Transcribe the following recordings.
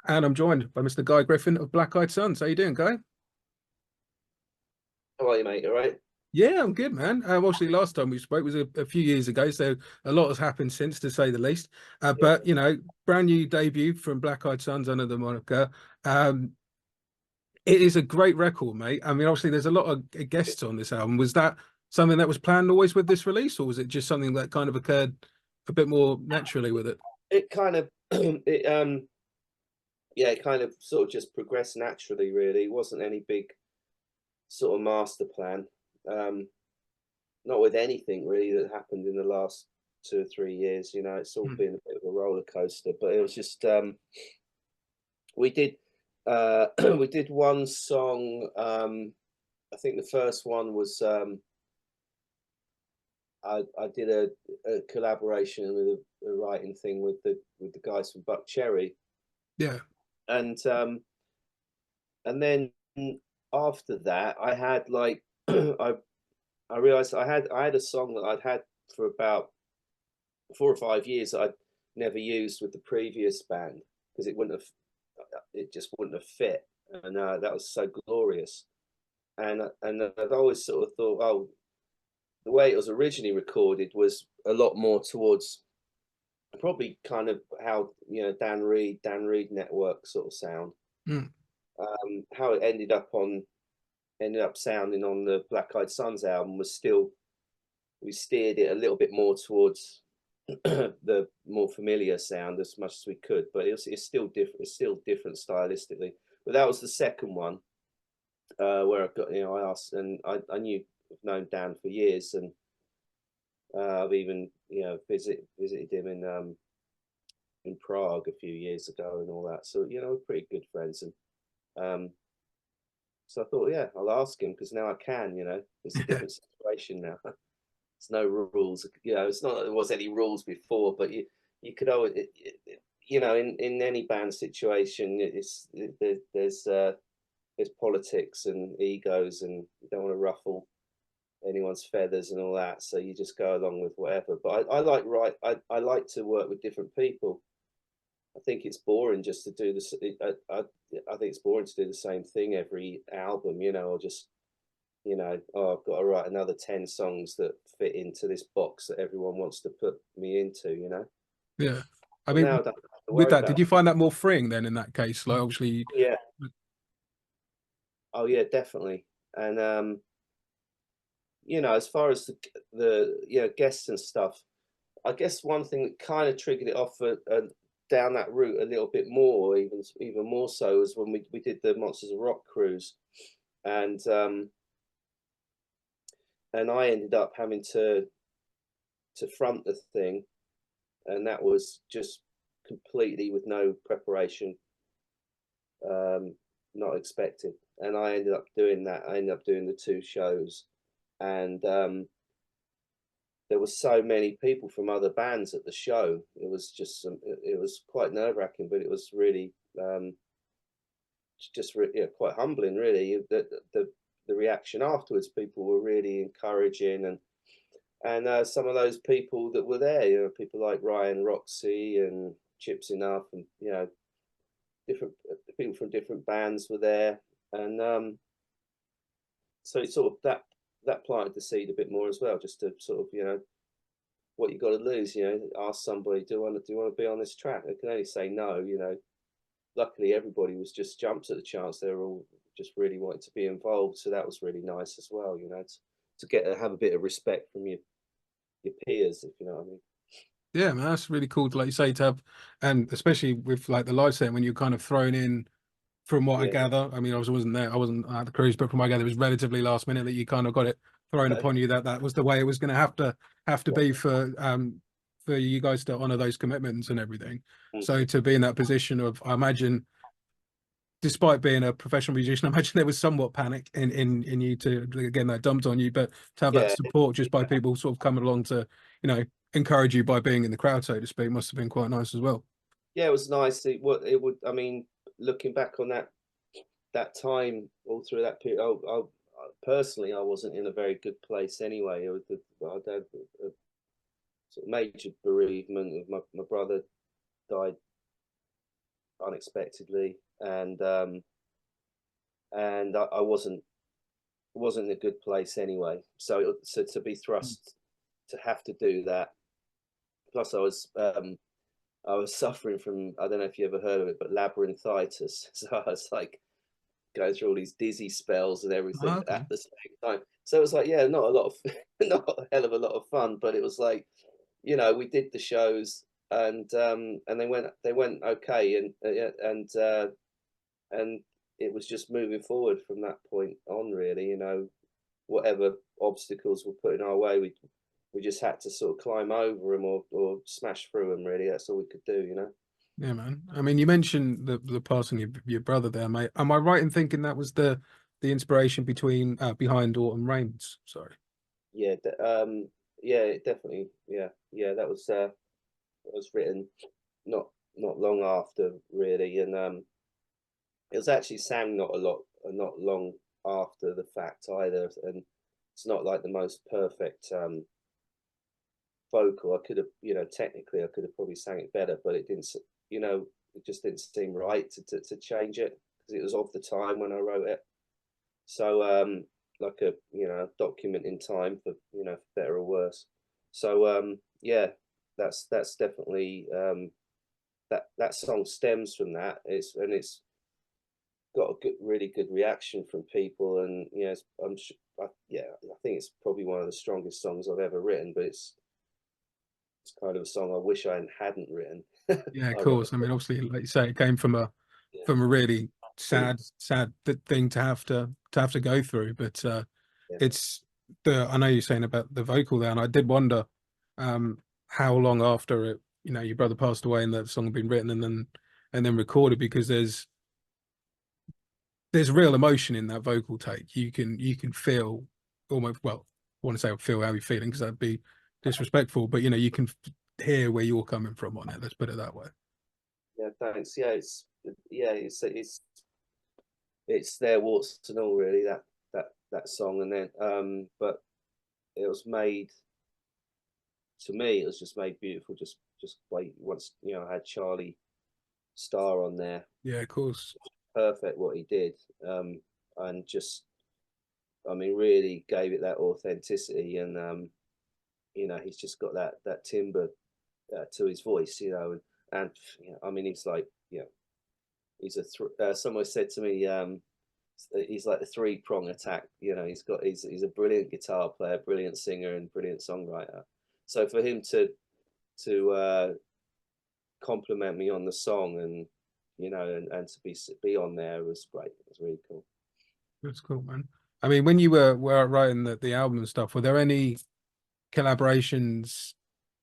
And I'm joined by Mr. Guy Griffin of Black Eyed Sons. How you doing, Guy? How are you, mate? All right? Yeah, I'm good, man. Obviously, last time we spoke was a few years ago, so a lot has happened since, to say the least. Yeah. But brand new debut from Black Eyed Sons under the moniker. Um, it is a great record, mate. I mean, obviously, there's a lot of guests on this album. Was that something that was planned always with this release, or was it just something that kind of occurred a bit more naturally with it? It kind of, it kind of sort of just progressed naturally, really. It wasn't any big sort of master plan. Um, Not with anything really that happened in the last 2 or 3 years. It's all Hmm. been a bit of a roller coaster, but it was just, we did, we did one song. I think the first one was, I did a collaboration with a writing thing with the guys from Buck Cherry, Yeah, and and then after that, I had like I realized I had a song that I'd had for about 4 or 5 years that I'd never used with the previous band because it just wouldn't have fit, and that was so glorious. And I've always sort of thought, oh, the way it was originally recorded was a lot more towards probably kind of how Dan Reed Network sort of sound. mm, How it ended up sounding on the Black Eyed Sons album was still, we steered it a little bit more towards the more familiar sound as much as we could, but it's still different. It's still different stylistically. But that was the second one, where I got, I asked, and I knew, I've known Dan for years, and I've even visited him in Prague a few years ago and all that. So we're pretty good friends, and um, so I thought, yeah, I'll ask him because now I can. It's a yeah, different situation now. There's no rules. It's not that there was any rules before, but you could always, in any band situation, there's politics and egos, and you don't want to ruffle anyone's feathers and all that. So you just go along with whatever. But I like to work with different people. I think it's boring just to do this. I think it's boring to do the same thing every album, or just, oh, I've got to write another 10 songs that fit into this box that everyone wants to put me into. yeah. I But now mean, I don't have to with worry that, did about you it. find that more freeing then in that case? Like, obviously, Yeah. Oh, yeah, definitely. And, as far as the guests and stuff, I guess one thing that kind of triggered it off down that route a little bit more, even more so, was when we did the Monsters of Rock cruise, and and I ended up having to front the thing, and that was just completely with no preparation, um, not expected. And I ended up doing that. I ended up doing the two shows, and there were so many people from other bands at the show. It was just it was quite nerve wracking, but it was really quite humbling, really. The reaction afterwards, people were really encouraging, and some of those people that were there, people like Ryan Roxy and Chips Enough, and different people from different bands were there, and so it's sort of that planted the seed a bit more as well, just to sort of what you got to lose, ask somebody, do you want to be on this track? They can only say no. Luckily, everybody was just jumped at the chance. They were all just really wanted to be involved, so that was really nice as well. To get to have a bit of respect from your peers, if you know what I mean. yeah, man, that's really cool to, like you say, to have, and especially with like the live set when you're kind of thrown in. From what I Yeah, gather, I mean, I wasn't there, I wasn't at the cruise, but from what I gather, it was relatively last minute that you kind of got it thrown upon you that that was the way it was going to have to yeah. be for you guys to honor those commitments and everything. So Mm-hmm. to be in that position of, I imagine, despite being a professional musician, I imagine there was somewhat panic in you to again that dumped on you, but to have that Yeah, support just by people sort of coming along to you know encourage you by being in the crowd, so to speak, must have been quite nice as well. yeah. It was nice. It would. I mean, looking back on that time all through that period, personally, I wasn't in a very good place anyway. I'd had a sort of major bereavement of my brother died unexpectedly, and I wasn't in a good place anyway. So to be thrust to have to do that, plus I was suffering from, I don't know if you ever heard of it, but labyrinthitis. So I was like going through all these dizzy spells and everything Oh, okay. at the same time. So it was like, yeah, not a lot of, not a hell of a lot of fun, but it was like, we did the shows, and they went okay, and it was just moving forward from that point on, really. Whatever obstacles were put in our way, we just had to sort of climb over them, or smash through them. Really, that's all we could do. Yeah, man. I mean, you mentioned the passing of your brother there, mate. Am I right in thinking that was the inspiration behind Autumn Rains? Sorry. Yeah, yeah, definitely. Yeah, that was written not not long after, really, and it was actually sang not long after the fact either, and it's not like the most perfect vocal. I could have, technically I could have probably sang it better, but it just didn't seem right to change it, because it was of the time when I wrote it. So like a document in time, for for better or worse. So yeah, that's definitely that song stems from that. It's got a really good reaction from people, and yeah, I think it's probably one of the strongest songs I've ever written. But it's kind of a song I wish I hadn't written. Yeah, of course. I Ironically, mean, obviously, like you say, it came yeah, from a really sad thing to have to go through. But yeah. it's I know you're saying about the vocal there, and I did wonder how long after it, your brother passed away and that song had been written and then recorded, because there's real emotion in that vocal take. You can feel almost, well, I want to say feel how you're feeling, because that'd be disrespectful, but you can hear where you're coming from on it. Let's put it that way. Yeah, thanks. It's their warts and all, really, that song. And then but it was made, to me, it was just made beautiful. Just wait, once I had Charlie Starr on there, Yeah, of course. perfect what he did, and just, I mean, really gave it that authenticity, and he's just got that timbre to his voice, and I mean, he's like, he's someone said to me, he's like the three-prong attack. He's a brilliant guitar player, brilliant singer, and brilliant songwriter. So for him to compliment me on the song, and and to be on there, was great. It was really cool. That's cool, man. I mean, when you were writing the album and stuff, were there any collaborations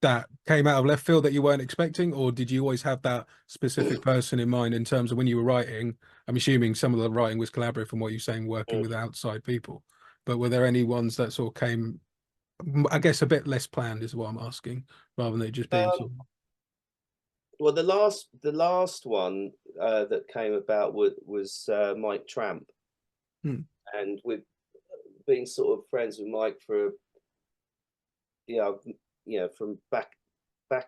that came out of left field that you weren't expecting, or did you always have that specific person in mind in terms of when you were writing? I'm assuming some of the writing was collaborative from what you're saying, working with outside people, but were there any ones that sort of came, I guess, a bit less planned is what I'm asking, rather than it just being um, sort of, well, the last one that came about was Mike Tramp, hmm, and with being sort of friends with Mike for, from back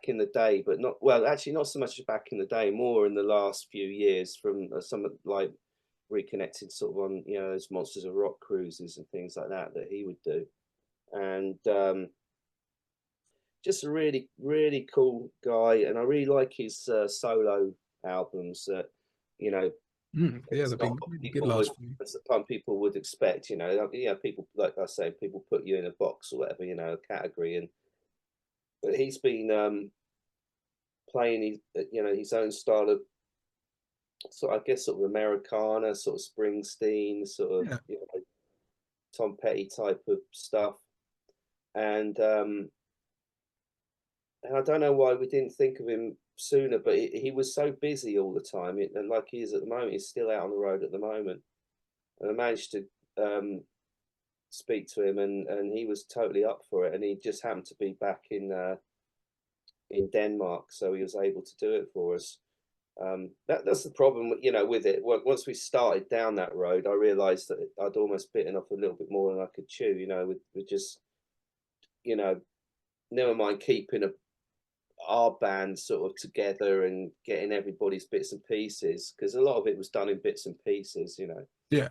in the day, but not, well, actually not so much back in the day, more in the last few years, from some of, like, reconnected sort of on those Monsters of Rock cruises and things like that he would do, and just a really really cool guy, and I really like his solo albums. You know, yeah, it's that'd not be what really good people would last for you. some people would expect. People, like I say, people put you in a box or whatever, a category, and but he's been playing his own style of, sort of, I guess, sort of Americana, sort of Springsteen, sort of, Yeah, Tom Petty type of stuff, and I don't know why we didn't think of him sooner, but he was so busy all the time, and like he is at the moment, he's still out on the road at the moment, and I managed to speak to him, and he was totally up for it, and he just happened to be back in Denmark, so he was able to do it for us. That's the problem, with it. Once we started down that road, I realised that I'd almost bitten off a little bit more than I could chew. With just, you know, never mind keeping our band sort of together and getting everybody's bits and pieces, because a lot of it was done in bits and pieces, you know. Yeah.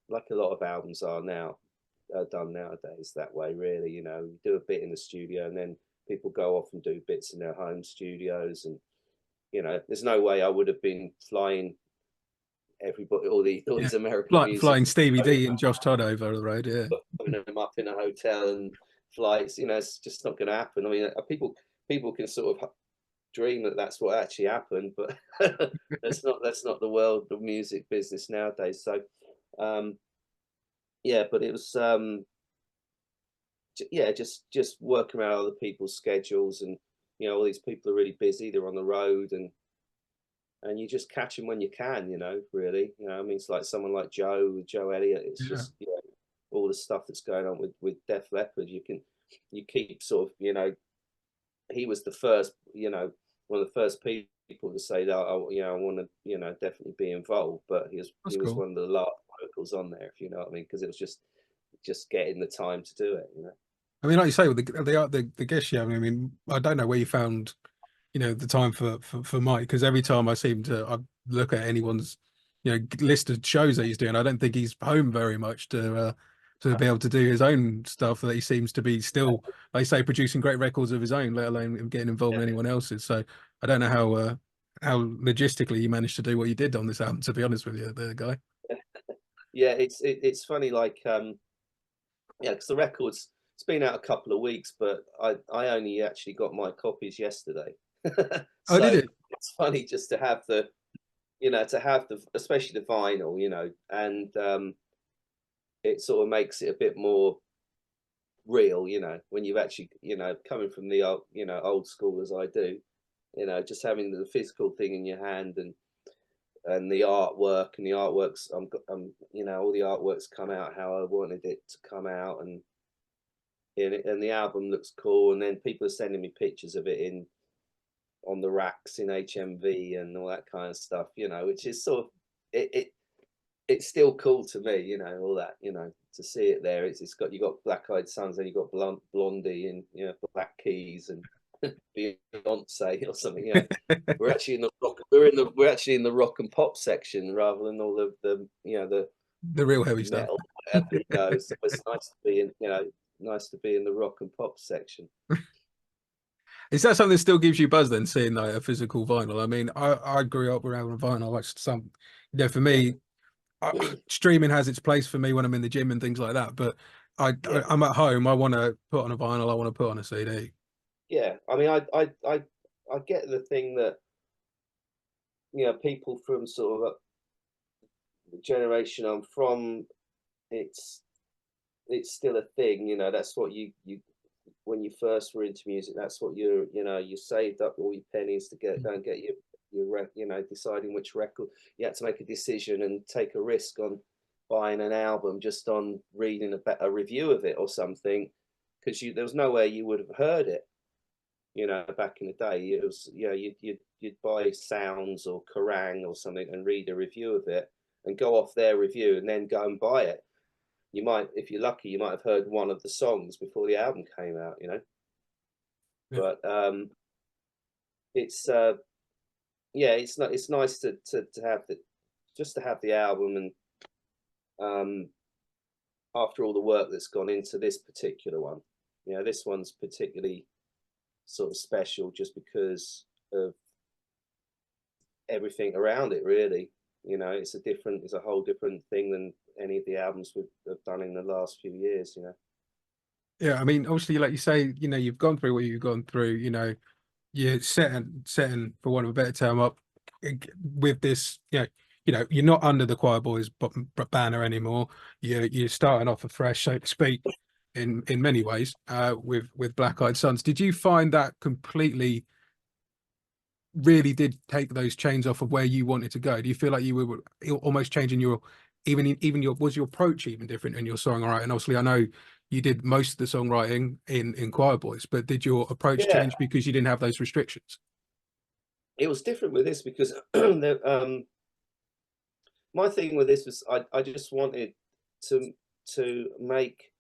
Like a lot of albums are now done nowadays that way, really. You know, you do a bit in the studio and then people go off and do bits in their home studios, and you know, there's no way I would have been flying everybody, all these American music, Flying Stevie D and Josh Todd over the road. Yeah. putting them up in a hotel and flights. You know, it's just not going to happen. I mean, people can sort of dream that that's what actually happened, but that's not the world, the music business nowadays. So, yeah, but it was yeah, just working around other people's schedules, and you know, all these people are really busy. They're on the road, and you just catch them when you can. You know, really. You know, I mean, it's like someone like Joe Elliott. It's Yeah. just, you know, all the stuff that's going on with Def Leppard. You keep sort of, you know, he was the first, you know, one of the first people to say that, oh, you know, I want to, you know, definitely be involved. But That's he was cool. one of the last vocals on there, if you know what I mean, because it was just getting the time to do it, you know. I mean, like you say, with the guest show, I mean, I don't know where you found, you know, the time for Mike, because every time I look at anyone's, you know, list of shows that he's doing, I don't think he's home very much to be able to do his own stuff. That he seems to be still, like I say, producing great records of his own, let alone him getting involved in Yeah. anyone else's. So I don't know how logistically you managed to do what you did on this album. To be honest with you, the guy. Yeah, it's funny, like yeah, because the record's, it's been out a couple of weeks, but I only actually got my copies yesterday. Oh, did So it? it's funny just to have the, you know, to have the, especially the vinyl, you know, and it sort of makes it a bit more real, you know, when you've actually, you know, coming from the old, you know, old school as I do, you know, just having the physical thing in your hand, and the artwork, and the artworks, you know, all the artworks come out how I wanted it to come out, and the album looks cool, and then people are sending me pictures of it in on the racks in HMV and all that kind of stuff, you know, which is sort of, it's still cool to me, you know, all that, you know, to see it there. It's got, you got Black Eyed Sons, and you got Blondie, and you know, Black Keys, and Beyonce or something. You know, we're actually in the rock, we're actually in the rock and pop section rather than all the you know, The real heavy the stuff. metal, whatever, you know. So it's nice to be in, you know, nice to be in the rock and pop section. Is that something that still gives you buzz then, seeing like a physical vinyl? I mean, I grew up around vinyl. I watched some, you know, for Yeah, me, streaming has its place for me when I'm in the gym and things like that. But yeah, I'm at home. I want to put on a vinyl. I want to put on a CD. yeah. I mean, I get the thing that, you know, people from sort of the generation I'm from, it's it's still a thing, you know. That's what you when you first were into music, that's what you know, you saved up all your pennies to go and get you know, deciding which record. You had to make a decision and take a risk on buying an album just on reading a review of it or something, because there was no way you would have heard it, you know, back in the day. It was, you know, you'd buy Sounds or Kerrang or something and read a review of it and go off their review and then go and buy it. You might, if you're lucky, you might have heard one of the songs before the album came out, you know. Yeah. But it's yeah, it's nice to have the, just to have the album, and after all the work that's gone into this particular one, you know, this one's particularly sort of special just because of everything around it, really. You know, it's a whole different thing than any of the albums we've done in the last few years, you know. Yeah, I mean, obviously, like you say, you know, you've gone through what you've gone through. You know, you're setting for want of a better term up with this. You know, you're not under the Choir Boys banner anymore. You're starting off afresh, so to speak, in many ways. With Black Eyed Sons, did you find that completely really did take those chains off of where you wanted to go? Do you feel like you were almost changing your even your was your approach even different in your songwriting? Obviously, I know you did most of the songwriting in Choir Boys, but did your approach Yeah, change because you didn't have those restrictions? it was different with this because my thing with this was I just wanted to make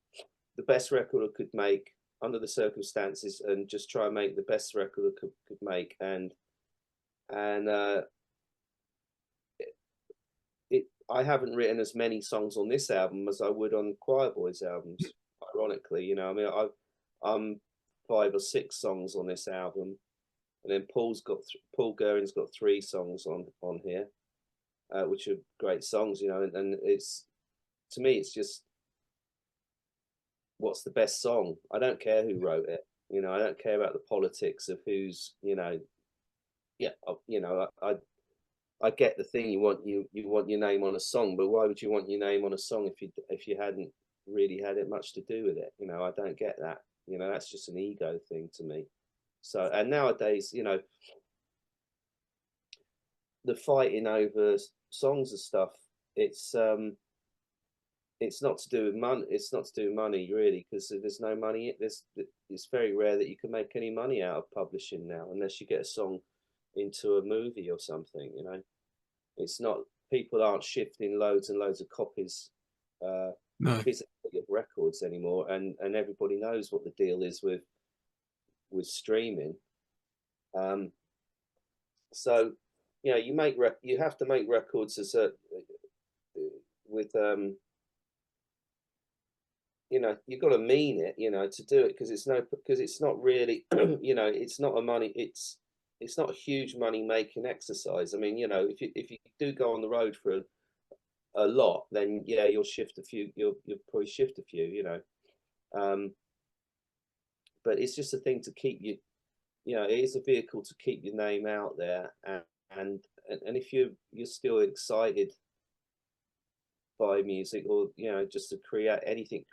the best record I could make under the circumstances and just try and make the best record I could make. And I haven't written as many songs on this album as I would on Choir Boys albums, ironically. You know, I mean, I'm 5 or 6 songs on this album, and then Paul Guerin's got 3 songs on here, which are great songs. You know, and it's, to me, it's just, what's the best song? I don't care who wrote it. You know, I don't care about the politics of who's, you know, yeah, you know, I get the thing, you want your name on a song, but why would you want your name on a song if you hadn't really had it much to do with it? You know, I don't get that. You know, that's just an ego thing to me. So, and nowadays, you know, the fighting over songs and stuff, it's not to do with money. It's not to do with money, really, because there's no money. It's very rare that you can make any money out of publishing now, unless you get a song into a movie or something. You know, it's not, people aren't shifting loads and loads of copies physically of records anymore, and everybody knows what the deal is with streaming. So, you know, you have to make records as a with you know, you've got to mean it, you know, to do it, because it's not really you know, it's not a huge money making exercise. I mean, you know, if you do go on the road for a lot, then yeah, you'll probably shift a few, you know. But it's just a thing to keep you know, it is a vehicle to keep your name out there, and if you're still excited by music, or you know, just to create anything,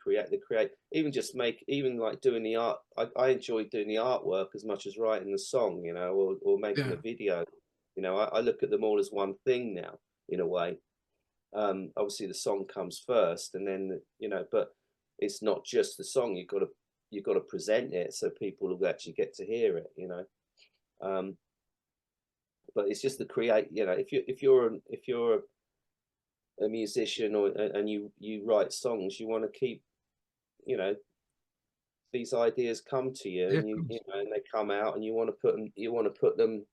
even like doing the art. I enjoy doing the artwork as much as writing the song, you know, or making a video. You know, I look at them all as one thing now, in a way. Obviously the song comes first, and then, you know, but it's not just the song. You've got to present it so people will actually get to hear it, you know. But it's just the create, you know, if you're a musician, and you write songs, you want to keep, you know, these ideas come to you, and you know, and they come out, and you want to put them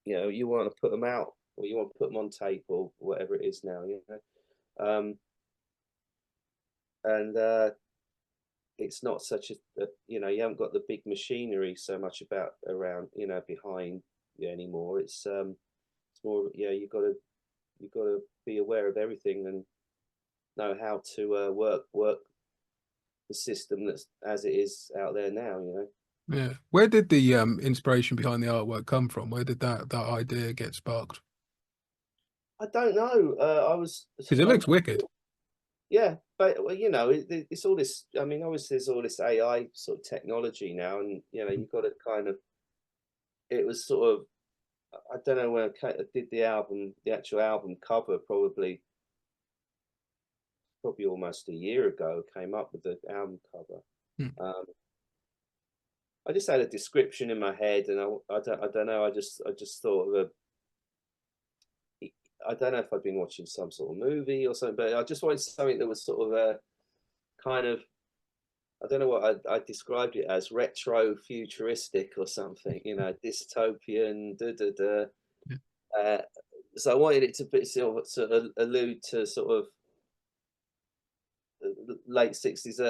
you know, you want to put them out, or you want to put them on tape, or whatever it is now, you know. And it's not such a, you know, you haven't got the big machinery so much around, you know, behind you anymore. It's more, yeah, you've got to be aware of everything and know how to work the system that's as it is out there now, you know. Yeah. Where did the inspiration behind the artwork come from? Where did that idea get sparked? I don't know. Because it looks wicked. Yeah, but well, you know, it's all this. I mean, obviously, there's all this AI sort of technology now, and you know, you've got to kind of. It was sort of, I don't know when I did the actual album cover, probably almost a year ago. Came up with the album cover. I just had a description in my head, and I don't know. I just thought of I don't know if I'd been watching some sort of movie or something, but I just wanted something that was sort of a kind of, I don't know what I described it as, retro futuristic or something, you know, dystopian. So I wanted it to be sort of allude to sort of late 60s,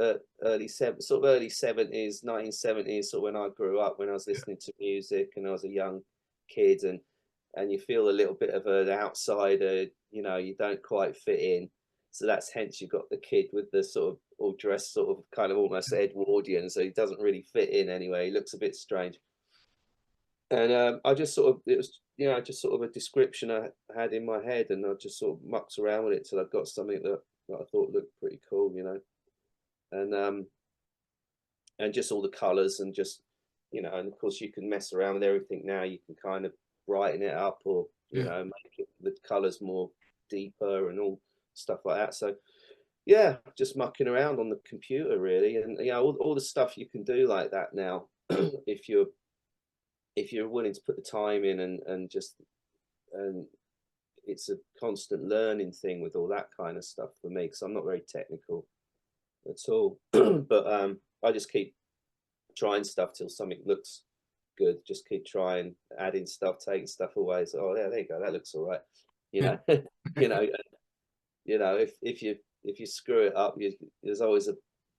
early 70s, 1970s, so when I grew up, when I was listening to music and I was a young kid, and you feel a little bit of an outsider, you know, you don't quite fit in. So that's hence you've got the kid with the sort of all dressed sort of kind of almost Edwardian, so he doesn't really fit in anyway. He looks a bit strange. And I just sort of, it was, you know, just sort of a description I had in my head, and I just sort of mucked around with it till I got something that I thought looked pretty cool, you know. And just all the colors, and just, you know, and of course you can mess around with everything now. You can kind of brighten it up, or you know, make it, the colors more deeper and all stuff like that. So yeah, just mucking around on the computer really, and you know, all the stuff you can do like that now if you're willing to put the time in, and it's a constant learning thing with all that kind of stuff for me, because I'm not very technical at all. But I just keep trying stuff till something looks good. Just keep trying, adding stuff, taking stuff away. So, oh yeah, there you go, that looks all right. You know, you know, if you screw it up, there's always a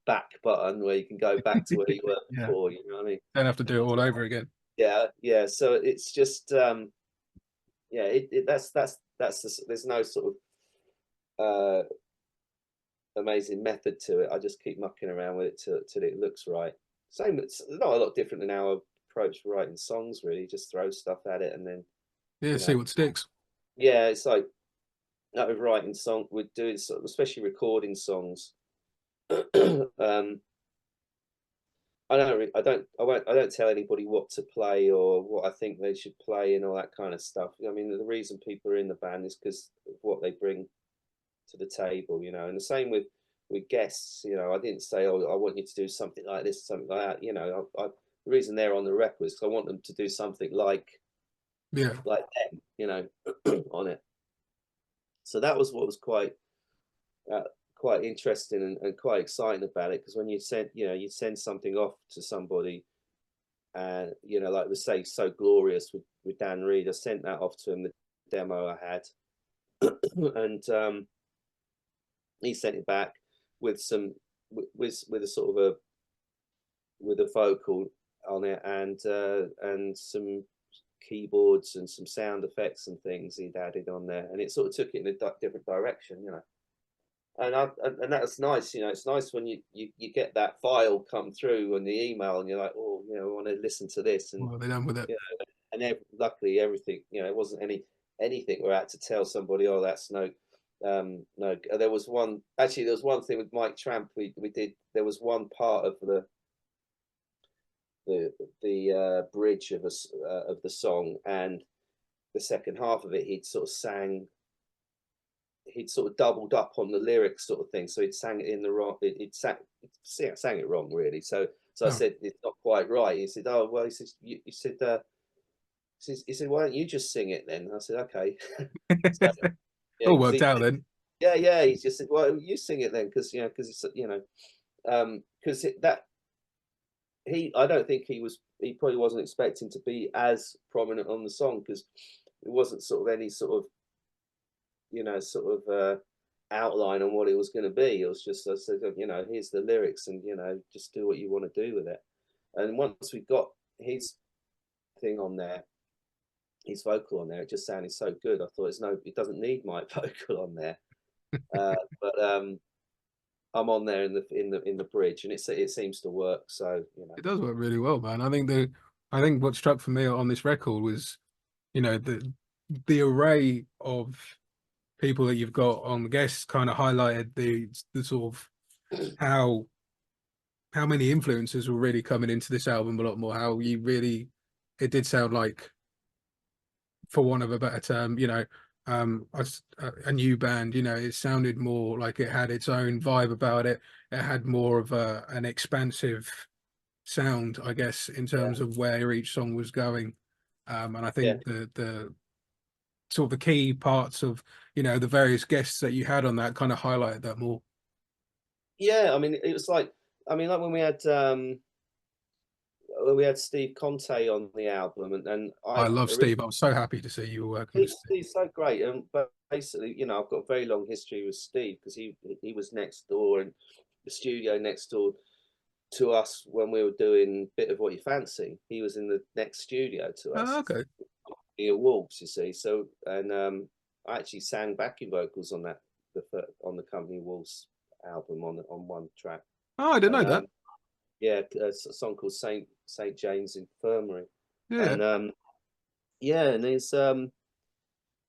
back button where you can go back to where you were Yeah. before. You know what I mean? Don't have to do it all over again. Yeah, yeah. So it's just yeah, there's no sort of amazing method to it. I just keep mucking around with it till it looks right. Same, it's not a lot different than our approach for writing songs, really. Just throw stuff at it and then, Yeah, see what sticks. yeah, it's like that with writing song, we're doing sort of, especially recording songs. I don't tell anybody what to play or what I think they should play and all that kind of stuff. I mean, the reason people are in the band is because of what they bring to the table, you know. And the same with guests, you know. I didn't say, oh, I want you to do something like this, something like that, you know. The reason they're on the record is because I want them to do something like Yeah, them, you know, on it. So that was what was quite interesting and quite exciting about it, because when you send something off to somebody, and you know, like we say, So Glorious with Dan Reed, I sent that off to him, the demo I had, and he sent it back with with a sort of with a vocal on it, and some keyboards and some sound effects and things he'd added on there, and it sort of took it in a different direction, you know. And that's nice, you know. It's nice when you get that file come through on the email, and you're like, oh, you know, I want to listen to this, and what are they done with it? you know, and luckily everything, you know, it wasn't anything where I had to tell somebody, oh, that's no. There was one thing with Mike Tramp we did. There was one part of the bridge of the song, and the second half of it, he'd sort of doubled up on the lyrics, sort of thing. So he'd sang it in the wrong. He'd sang it wrong, really. So I said, it's not quite right. He said, oh well. He said, why don't you just sing it then? I said, okay. So, yeah, All worked out then. yeah. He just said, well, you sing it then, because it's because I don't think he probably wasn't expecting to be as prominent on the song, because it wasn't sort of any sort of outline on what it was going to be. It was just, I said, you know, here's the lyrics, and you know, just do what you want to do with it. And once we got his thing on there, his vocal on there, it just sounded so good. I thought, it doesn't need my vocal on there. But I'm on there in the bridge, and it seems to work. So you know, It does work really well, man. I think what struck for me on this record was, you know, the array of people that you've got on the guests kind of highlighted the sort of how many influences were really coming into this album a lot more. How it did sound like, for want of a better term, you know, a new band. You know, it sounded more like it had its own vibe about it. It had more of an expansive sound, I guess, in terms of where each song was going. And I think the sort of the key parts of, you know, the various guests that you had on that kind of highlighted that more. Yeah, I mean, it was like, I mean, like when we had Steve Conte on the album, and I love Steve. I was so happy to see you were working with Steve. Steve's so great, but basically, you know, I've got a very long history with Steve, because he was next door, and the studio next door to us when we were doing Bit of What You Fancy. He was in the next studio to us. Oh, okay. Near Wolves, you see. So, and I actually sang backing vocals on on the Company Wolves album on one track. Oh, I didn't know that. Yeah, a song called Saint James Infirmary. Yeah. And yeah, and there's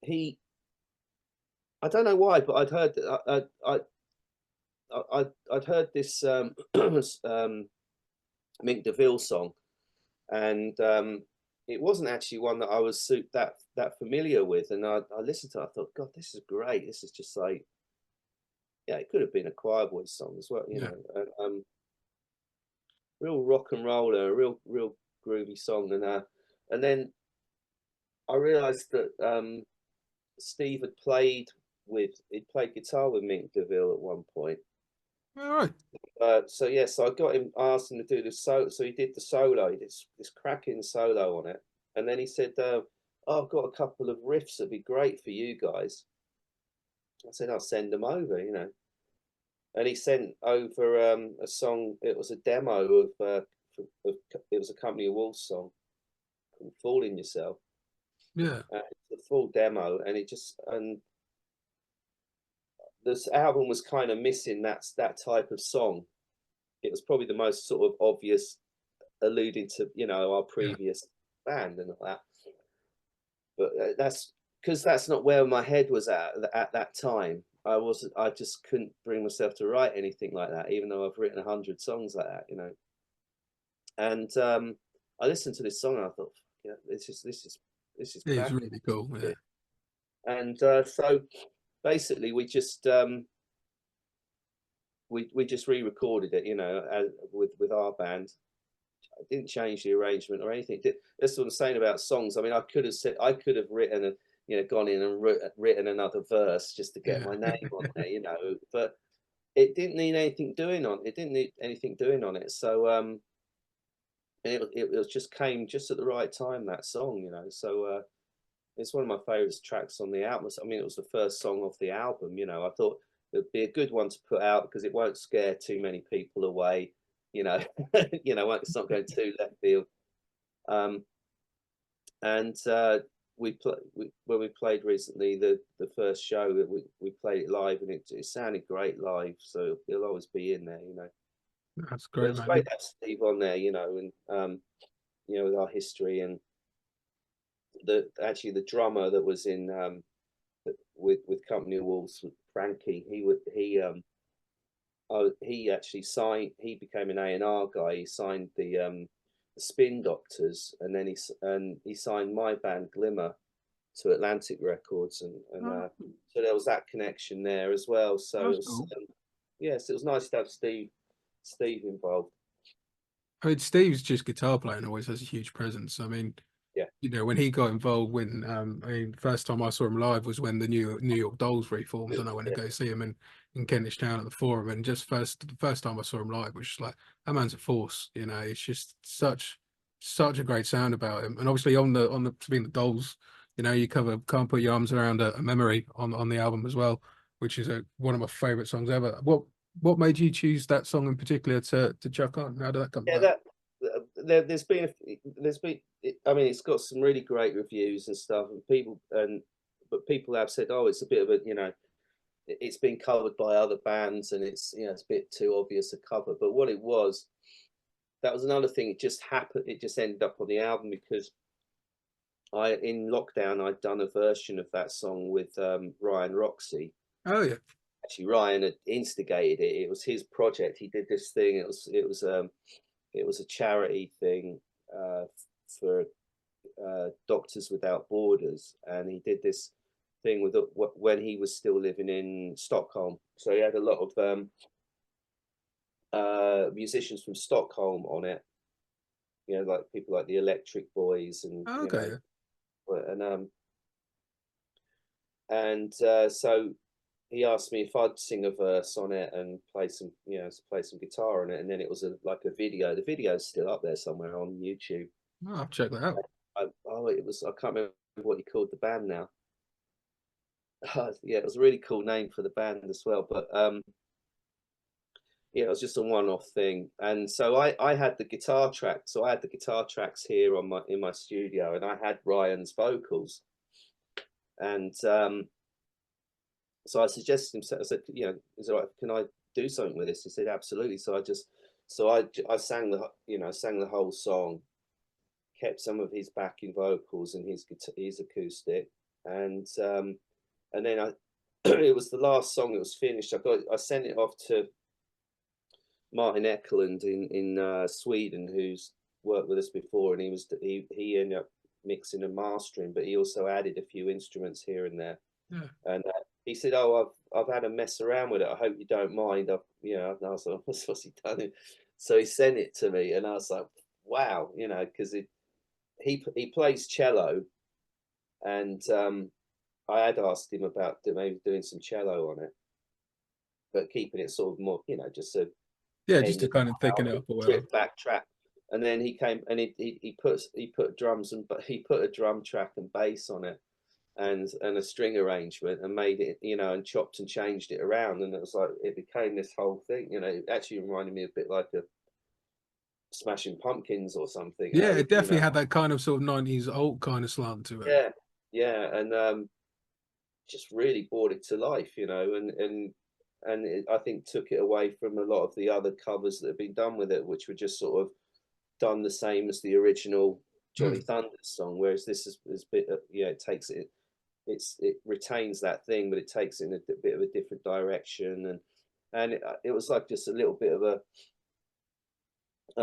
he, I don't know why, but I'd heard I'd heard this Mick DeVille song, and it wasn't actually one that I was that familiar with. And I listened to it, I thought, God, this is great. This is just like, yeah, it could have been a Cowboys song as well, you know. Real rock and roller, a real groovy song. And then I realized that Steve he'd played guitar with Mick DeVille at one point, All right. So yeah, so I got him. I asked him to do the solo. So he did the solo. He did this cracking solo on it, and then he said, "Oh, I've got a couple of riffs that'd be great for you guys." I said, "I'll send them over," you know. And he sent over a song. It was a demo of it was a Company of Wolves song called "Fooling Yourself." Yeah. The full demo, and it just and this album was kind of missing that type of song. It was probably the most sort of obvious, alluding to our Yeah. previous band and all that. But that's because that's not where my head was at that time. I just couldn't bring myself to write anything like that, even though I've written 100 songs like that, you know. And I listened to this song and I thought, yeah, this is It is cracking. really cool. Yeah. And so basically we just re-recorded it, you know, with our band. I didn't change the arrangement or anything. That's what I'm saying about songs. I mean, I could have written gone in and written another verse just to get Yeah. my name on there, you know. But it didn't need anything doing on. It didn't need anything doing on it. So and it just came just at the right time, that song, you know. So it's one of my favorite tracks on the album. I mean, it was the first song off the album, you know. I thought it'd be a good one to put out because it won't scare too many people away, you know. It's not going too left field. Um, and when we played recently, the first show that we played it live, and it sounded great live, so it'll always be in there, you know. That's But it great, was man. great to have Steve on there, you know, and with our history, and actually the drummer that was in with Company of Wolves, Frankie. He actually signed. He became an A&R guy. He signed the Spin Doctors, and then he signed my band Glimmer to Atlantic Records, and Oh, so there was that connection there as well. So it that's was cool. yes, it was nice to have Steve involved. I mean, Steve's just guitar playing always has a huge presence. I mean, Yeah, you know, when he got involved, when I mean, first time I saw him live was when the New York Dolls reformed, and I went to yeah, go see him in Kentish Town at the Forum. And just the first time I saw him live was just like, that man's a force. You know, it's just such a great sound about him. And obviously on the being the Dolls, you know, you cover "Can't Put Your Arms Around a Memory" on the album as well, which is one of my favorite songs ever. What made you choose that song in particular to chuck on? How did that come yeah. about? There's been I mean, it's got some really great reviews and stuff, and but people have said, oh, it's a bit of a, you know, it's been covered by other bands, and it's a bit too obvious a cover. But what it was, that was another thing. It just happened. It just ended up on the album because in lockdown I'd done a version of that song with Ryan Roxy. Oh yeah. Actually, Ryan had instigated it. It was his project. He did this thing. It was a charity thing for Doctors Without Borders, and he did this thing with when he was still living in Stockholm. So he had a lot of musicians from Stockholm on it. You know, like people like the Electric Boys, and Oh, okay. Yeah. so he asked me if I'd sing a verse on it and play some guitar on it, and then it was like a video. The video's still up there somewhere on YouTube. Oh, I'll check that out. I can't remember what he called the band now. Yeah, it was a really cool name for the band as well. But yeah, it was just a one-off thing. And so I had the guitar track. So I had the guitar tracks here in my studio, and I had Ryan's vocals. And so I suggested him. I said, you know, is it right? Can I do something with this? He said, absolutely. I sang the whole song, kept some of his backing vocals and his acoustic, and then it was the last song that was finished. I sent it off to Martin Ekelund in Sweden, who's worked with us before, and he ended up mixing and mastering, but he also added a few instruments here and there. Yeah. And he said, "Oh, I've had a mess around with it. I hope you don't mind." And I was like, "What's he done?" So he sent it to me, and I was like, "Wow," you know, because he plays cello, and I had asked him about maybe doing some cello on it, but keeping it sort of more, you know, just a Yeah, just end to of kind of the thicken it album, up or whatever. trip backtrack. And then he came and he put drums and but he put a drum track and bass on it and a string arrangement and made it, you know, and chopped and changed it around, and it was like it became this whole thing, you know. It actually reminded me a bit like a Smashing Pumpkins or something, Yeah, eh? it You definitely know, had that kind of sort of 90s alt kind of slant to it. yeah, yeah, and just really brought it to life, you know, and I think took it away from a lot of the other covers that have been done with it, which were just sort of done the same as the original Johnny Mm. Thunders song, whereas this is bit, yeah, it takes it, it retains that thing, but it takes it in a bit of a different direction, and it was like just a little bit of a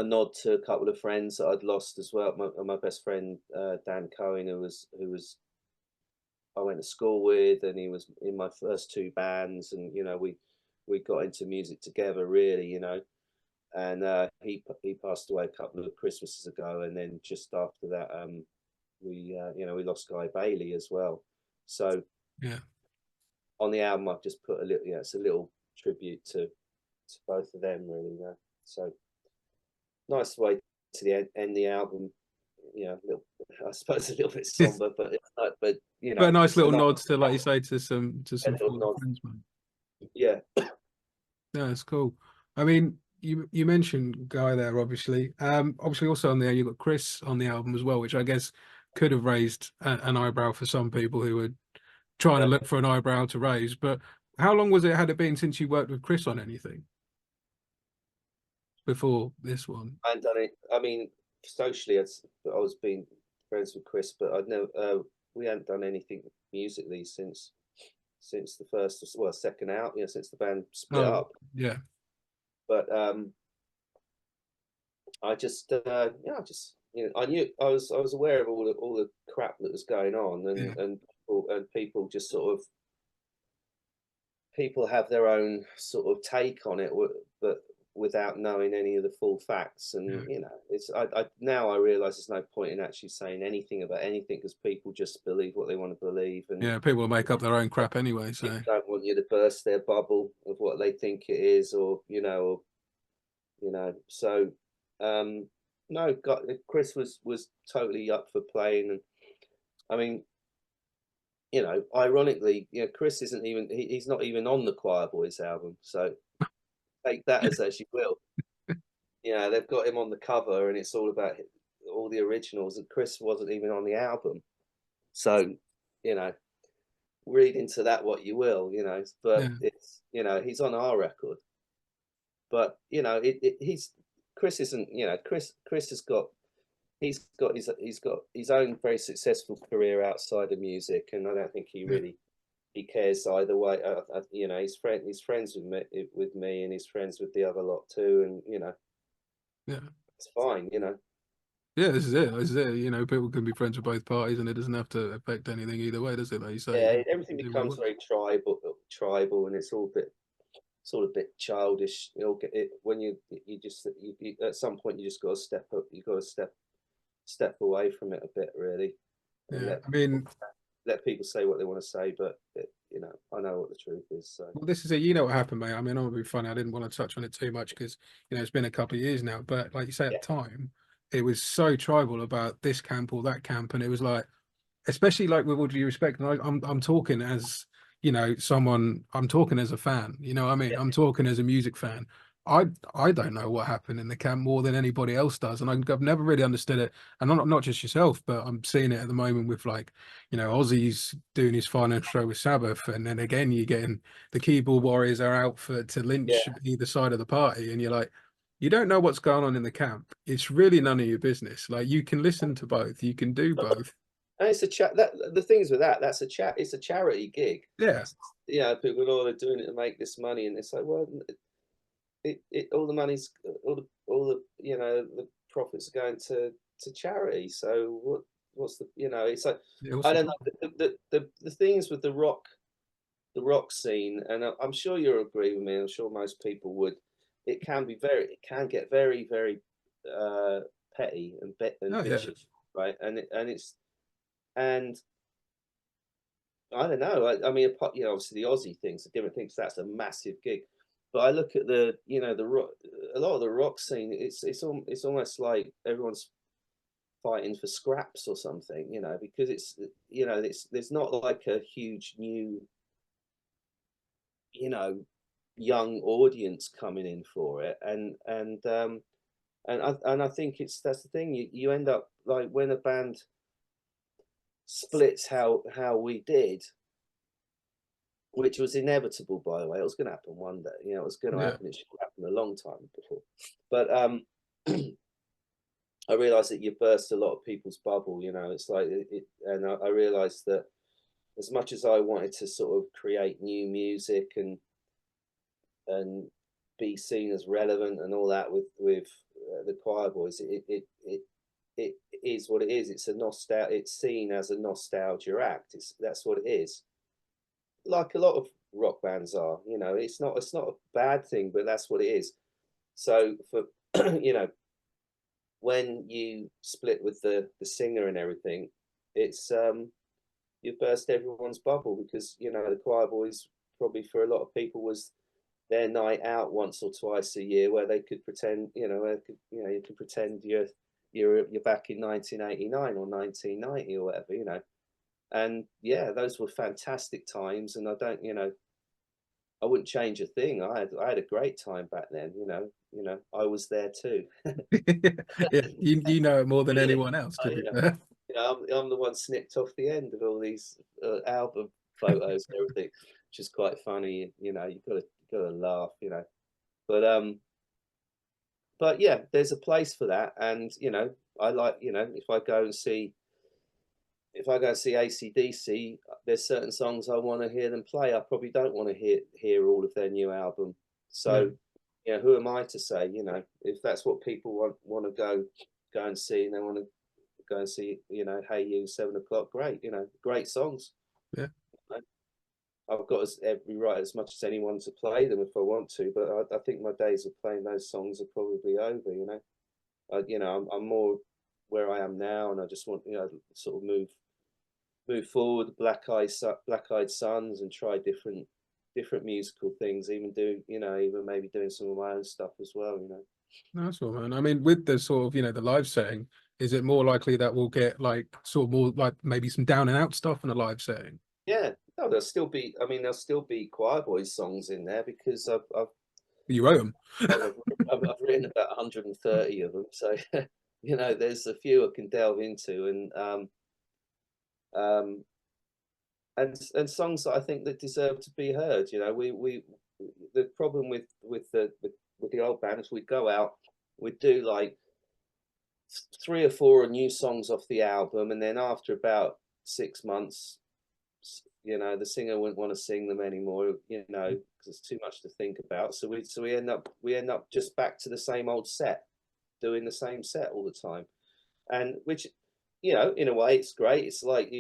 nod to a couple of friends that I'd lost as well. My best friend Dan Cohen, who was I went to school with, and he was in my first two bands, and you know we got into music together really, you know. And he passed away a couple of Christmases ago, and then just after that, we you know, we lost Guy Bailey as well. So Yeah. on the album, I've just put a little, yeah, it's a little tribute to both of them, really. You know? So nice way to end the album. You know, little, I suppose a little bit somber, but it's like, but you But a know, nice just a little nice, nods to, like you say, to a some little fallen nod. friends, man. Yeah, Yeah, it's cool. I mean, you mentioned Guy there, obviously. Obviously also on there you've got Chris on the album as well, which I guess could have raised an eyebrow for some people who were trying to yeah. look for an eyebrow to raise. But how long had it been since you worked with Chris on anything before this one? I hadn't done it. I mean, socially, I was being friends with Chris, but I'd never. We hadn't done anything musically since the first, well, second out. You know, since the band split Oh, up. yeah, But I just, yeah, I just, you know, I knew I was aware of all the crap that was going on, yeah, and people just sort of people have their own sort of take on it, but without knowing any of the full facts. yeah. And you know, it's I now I realize there's no point in actually saying anything about anything because people just believe what they want to believe, and Yeah, people make up their own crap anyway, so people don't want you to burst their bubble of what they think it is, or so no, Chris was totally up for playing, and I mean, you know, ironically, you know, Chris isn't even he's not even on the Choir Boys album, so take that as you will. You know, they've got him on the cover, and it's all about all the originals, and Chris wasn't even on the album. So, you know, read into that what you will, you know, but yeah, it's, you know, he's on our record, but you know, he's Chris isn't, you know, Chris has got he's got his own very successful career outside of music, and I don't think yeah, he cares either way. You know, he's friends with me, and he's friends with the other lot too, and you know, yeah. it's fine, you know. Yeah, this is it. This is it. You know, people can be friends with both parties, and it doesn't have to affect anything either way, does it? Like you say, Yeah, you everything do what becomes works. very tribal, and it's all a bit sort of a bit childish. You'll get it when you just at some point you just got to step up. You got to step away from it a bit, really, and Yeah, I mean, let people say what they want to say. But you know, I know what the truth is. So well, this is it. You know what happened, mate. I mean, I'm gonna be funny. I didn't want to touch on it too much because it's been a couple of years now. But like you say, at yeah, the time, it was so tribal about this camp or that camp, and it was like, especially like with all due respect, and I'm talking as someone. I'm talking as a fan. You know what I mean? yeah, I'm talking as a music fan. I don't know what happened in the camp more than anybody else does, and I've never really understood it. And not just yourself, but I'm seeing it at the moment with like Ozzy's doing his final show with Sabbath, and then again you're getting the keyboard warriors are out to yeah. lynch either side of the party, and you're like, you don't know what's going on in the camp. It's really none of your business. Like you can listen to both, you can do both. And it's a chat. That the things with that's a chat. It's a charity gig. Yeah. You know, people go, oh, they're doing it to make this money, and it's like, well, all the money's all the the profits are going to charity. So what's the it's like Yeah, what's I the don't know problem? the things with the rock scene, and I'm sure you'll agree with me. I'm sure most people would. It can get very uh, petty and Oh yeah, bitchy, right? And I don't know. I mean, obviously the Aussie thing's a different thing. 'Cause that's a massive gig. but I look at the, you know, the rock, a lot of the rock scene. It's almost like everyone's fighting for scraps or something, you know, because it's, you know, there's not like a huge new, you know, young audience coming in for it, and I think that's the thing. You end up like when a band splits how we did, which was inevitable, by the way. It was going to happen one day. You know, it was going to Yeah. happen. It should have happened a long time before. But I realised that you burst a lot of people's bubble. You know, it's like and I realised that as much as I wanted to sort of create new music and be seen as relevant and all that with the Choir Boys, it is what it is. It's a nostalgia. It's seen as a nostalgia act. That's what it is. Like a lot of rock bands are, you know. It's not a bad thing, but that's what it is. So for you know, when you split with the singer and everything, it's you burst everyone's bubble, because you know the Choir Boys probably for a lot of people was their night out once or twice a year, where they could pretend, you know, you can pretend you're back in 1989 or 1990 or whatever, you know. And yeah, those were fantastic times, and I don't, you know, I wouldn't change a thing. I had a great time back then, you know. I was there too. Yeah, you know it more than Yeah, anyone else, to be yeah. fair. I'm the one snipped off the end of all these album photos and everything, which is quite funny. You know, you gotta laugh, you know. But yeah, there's a place for that, and you know, I like, you know, if I go and see AC/DC, there's certain songs I want to hear them play. I probably don't want to hear all of their new album. Yeah. So, you know, who am I to say? You know, if that's what people want to go and see, and they want to go and see, you know, Hey You, 7 o'clock, great. You know, great songs. Yeah. You know, I've got every right as much as anyone to play them if I want to, but I think my days of playing those songs are probably over. You know, I'm more where I am now, and I just want, you know, sort of move forward, Black Eyed Sons, and try different musical things. Even maybe doing some of my own stuff as well. You know. No, that's all, man. I mean, with the sort of, you know, the live setting, is it more likely that we'll get like sort of more like maybe some down and out stuff in a live setting? Yeah, no, there'll still be. I mean, there'll still be Choir Boys songs in there, because You wrote them. I've written about 130 of them. So you know, there's a few I can delve into, um, and songs that I think that deserve to be heard. You know, we the problem with the old bands, we'd go out, we'd do like 3 or 4 new songs off the album, and then after about 6 months, you know, the singer wouldn't want to sing them anymore, you know, because it's too much to think about. So we end up just back to the same old set, doing the same set all the time, and which, you know, in a way it's great. It's like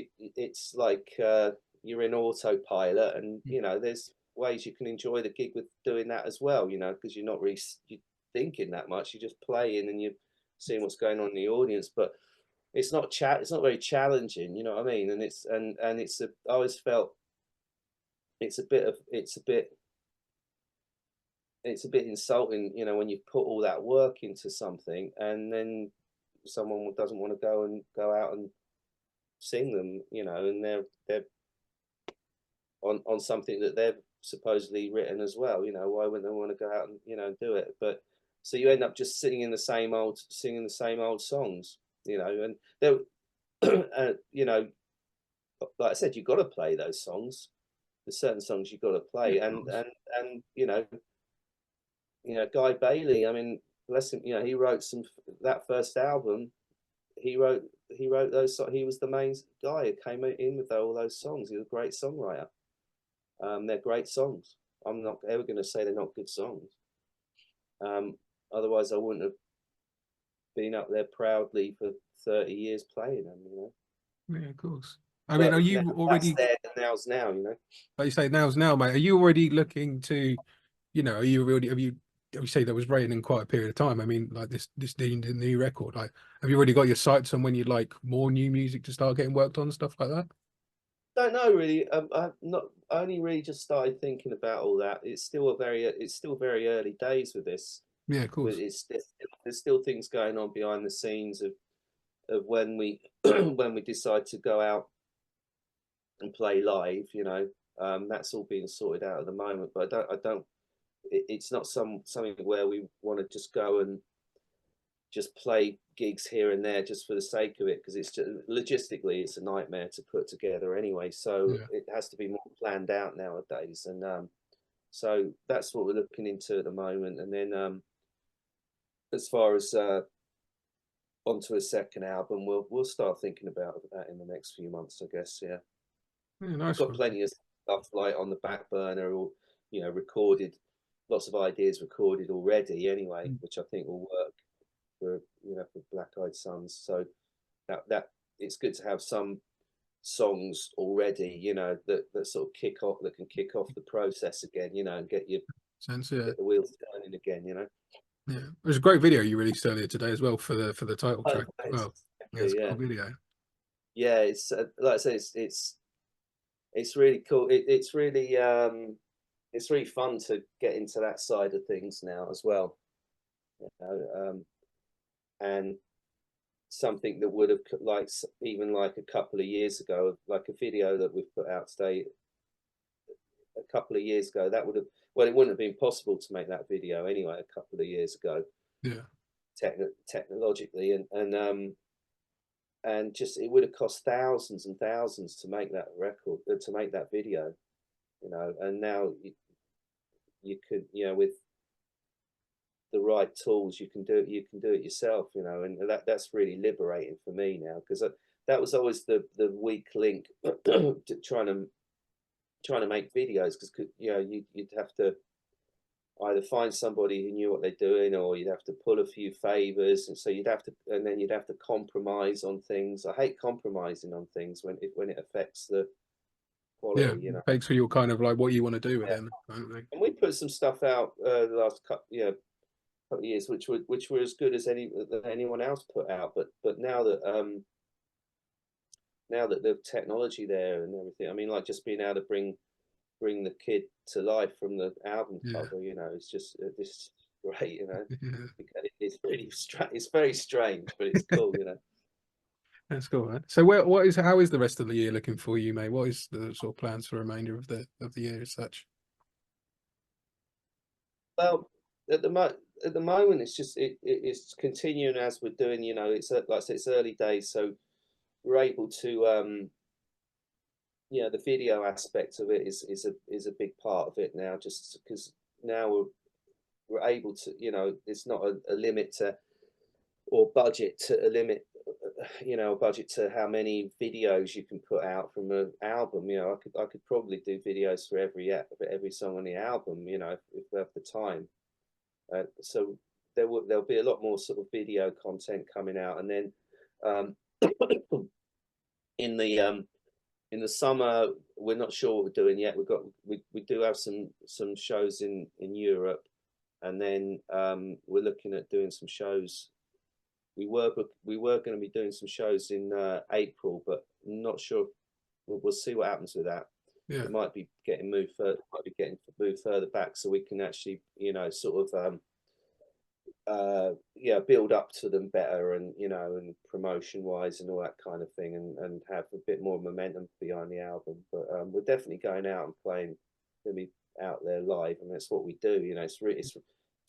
you're in autopilot, and you know, there's ways you can enjoy the gig with doing that as well, you know, because you're not really thinking that much. You're just playing and you're seeing what's going on in the audience, but it's not very challenging, you know what I mean? And I always felt it's a bit insulting, you know, when you put all that work into something and then someone doesn't want to go out and sing them, you know, and they're on something that they've supposedly written as well. You know, why wouldn't they want to go out and, you know, do it? But so you end up just singing the same old songs, you know, and there, you know, like I said, you've got to play those songs. There's certain songs you've got to play, Yeah, and you know, Guy Bailey. I mean, bless him. You know, he wrote that first album. He wrote those. He was the main guy who came in with all those songs. He was a great songwriter. They're great songs. I'm not ever going to say they're not good songs. Otherwise, I wouldn't have been up there proudly for 30 years playing them. You know. yeah, of course. I mean, are you already, that's there, now's now, you know? like you say, now's now, mate? Are you already looking to, you know, have you say that was written in quite a period of time? I mean, like this the new record, like, have you already got your sights on when you'd like more new music to start getting worked on, stuff like that? Don't know really. I've not I only really just started thinking about all that. It's still very early days with this. Yeah, of But course. there's still things going on behind the scenes of when we when we decide to go out and play live. That's all being sorted out at the moment. But I don't. It's not something where we want to just go and just play gigs here and there just for the sake of it, because it's just logistically it's a nightmare to put together anyway. So Yeah. it has to be more planned out nowadays, and so that's what we're looking into at the moment. And then as far as onto a second album, we'll start thinking about that in the next few months, I guess. Yeah, Yeah, I've nice got one. plenty of stuff like on the back burner, or recorded, lots of ideas recorded already anyway, Mm. which I think will work for Black Eyed Sons. So that it's good to have some songs already, that sort of can kick off the process again, and Sense, yeah. get the wheels turning again. Yeah. There's a great video you released earlier today as well for the title Oh, track as thanks. well. Yeah, it's a Yeah, cool video. yeah. It's like I say, it's really cool. It's really fun to get into that side of things now as well. And something that would have even like a couple of years ago, like a video that we've put out today, a couple of years ago, that would have, well, it wouldn't have been possible to make that video anyway a couple of years ago, Yeah. technologically, and just it would have cost thousands and thousands to make that record, to make that video, and now you could, with the right tools, you can do it yourself, and that's really liberating for me now, because that was always the weak link to trying to make videos, because you'd have to either find somebody who knew what they're doing, or you'd have to pull a few favors, and so then you'd have to compromise on things. I hate compromising on things when it affects the Yeah. quality. Makes for your kind of like what you want to do with Yeah. it, kind of thing. And we put some stuff out the last couple of years, which were as good as anyone else put out. But now that the technology there and everything, I mean, like just being able to bring the kid to life from the album Yeah. cover, it's just this is great. Yeah. It's really it's very strange, but it's cool. That's cool, man. So how is the rest of the year looking for you, mate? What is the sort of plans for the remainder of the year as such? Well, at the moment, it's just it's continuing as we're doing. It's like I said, it's early days, so we're able to the video aspect of it is a big part of it now, just because now we're able to, it's not a limit to, or budget to a limit, a budget to how many videos you can put out from an album. I could probably do videos for every song on the album, if we have the time. So there'll be a lot more sort of video content coming out, and then um, in the in the summer, we're not sure what we're doing yet. We do have some shows in Europe, and then we're looking at doing some shows. We were going to be doing some shows in April, but not sure. We'll see what happens with that. Yeah. It might be getting moved further back, so we can actually, sort of build up to them better, and and promotion wise and all that kind of thing, and have a bit more momentum behind the album. But we're definitely going out and playing, gonna be out there live, and that's what we do. It's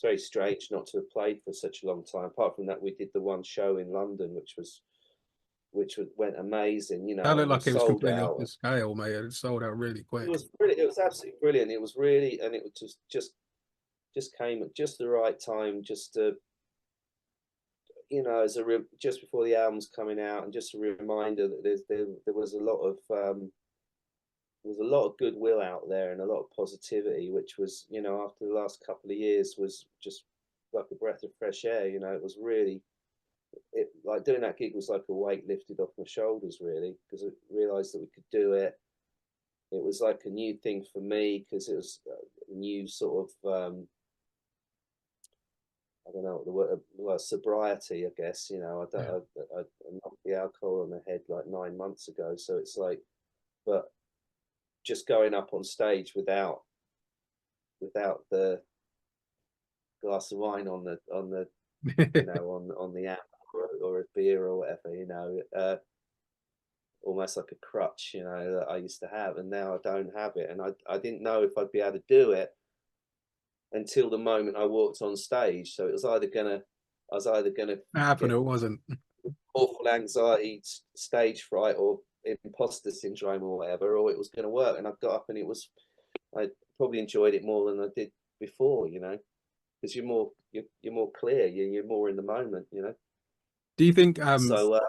very strange not to have played for such a long time. Apart from that, we did the one show in London, which went amazing, That looked and like was it was sold completely off out. the scale, mate. It sold out really It quick. was brilliant. It was absolutely brilliant. It was really, and it was just came at just the right time, just to, just before the album's coming out, and just a reminder that there was a lot of goodwill out there, and a lot of positivity, which was, after the last couple of years, was just like a breath of fresh air. It was really, like doing that gig was like a weight lifted off my shoulders, really, because I realized that we could do it. It was like a new thing for me, because it was a new sort of I don't know what the word, well, sobriety, I guess. I Yeah. knocked the alcohol on the head like 9 months ago, so it's like but just going up on stage without the glass of wine on the you know, on the app, or a beer or whatever, you know, almost like a crutch, you know, that I used to have, and now I don't have it, and I didn't know if I'd be able to do it until the moment I walked on stage. So it was either gonna Happen get or it wasn't. awful anxiety, stage fright, or imposter syndrome or whatever, or it was going to work. And I got up, and I probably enjoyed it more than I did before, you know, because you're more clear, you're more in the moment, you know. Do you think So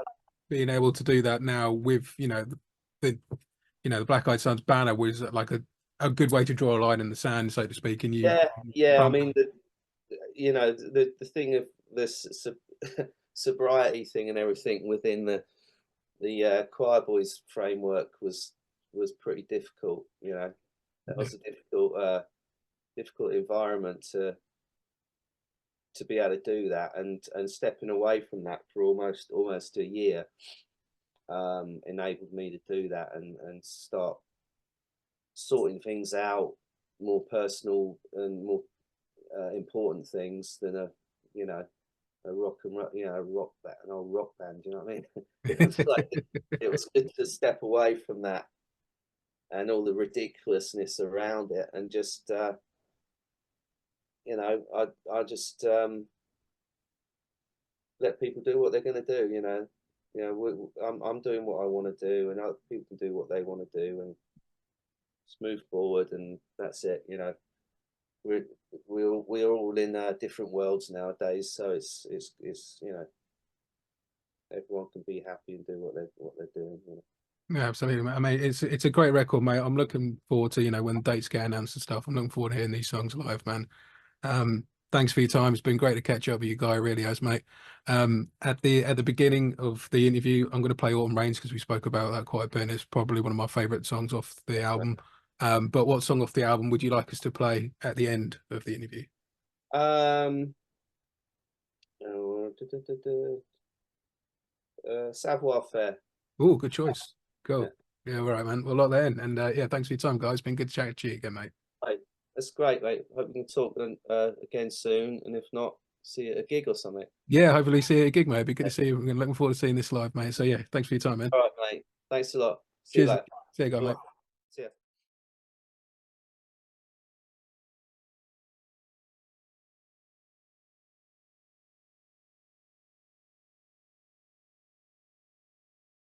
being able to do that now with, you know, the the Black Eyed Suns banner was like a good way to draw a line in the sand, so to speak, and you yeah, I bump. mean, you know, the thing of this sobriety thing and everything within the Choir Boys framework was pretty difficult. You know, that was a difficult environment to be able to do that, and stepping away from that for almost a year enabled me to do that and start sorting things out, more personal and more important things than a rock and roll, you know, an old rock band. You know what I mean? It was like it was good to step away from that and all the ridiculousness around it, and just you know, I just let people do what they're going to do. You know, I'm doing what I want to do, and other people can do what they want to do, and just move forward, and that's it. You know, we're all in different worlds nowadays, so it's you know, everyone can be happy and do what they're doing. You know? Yeah, absolutely. I mean, it's a great record, mate. I'm looking forward to, when dates get announced and stuff. I'm looking forward to hearing these songs live, man. Thanks for your time. It's been great to catch up with you, Guy. It really has, mate. At the beginning of the interview, I'm going to play Autumn Rains because we spoke about that quite a bit. And it's probably one of my favorite songs off the album. But what song off the album would you like us to play at the end of the interview? Savoir Faire. Oh, good choice. Cool. Yeah. Yeah, all right, man. Well, lock that in. And yeah, thanks for your time, guys. It's been good to chat to you again, mate. Right. That's great, mate. Hope we can talk again soon, and if not, see you at a gig or something. Yeah, hopefully see you at a gig, mate. It'd be good to see you. We're looking forward to seeing this live, mate. So yeah, thanks for your time, man. All right, mate. Thanks a lot. See you Cheers. later. See you, guys, mate. See ya.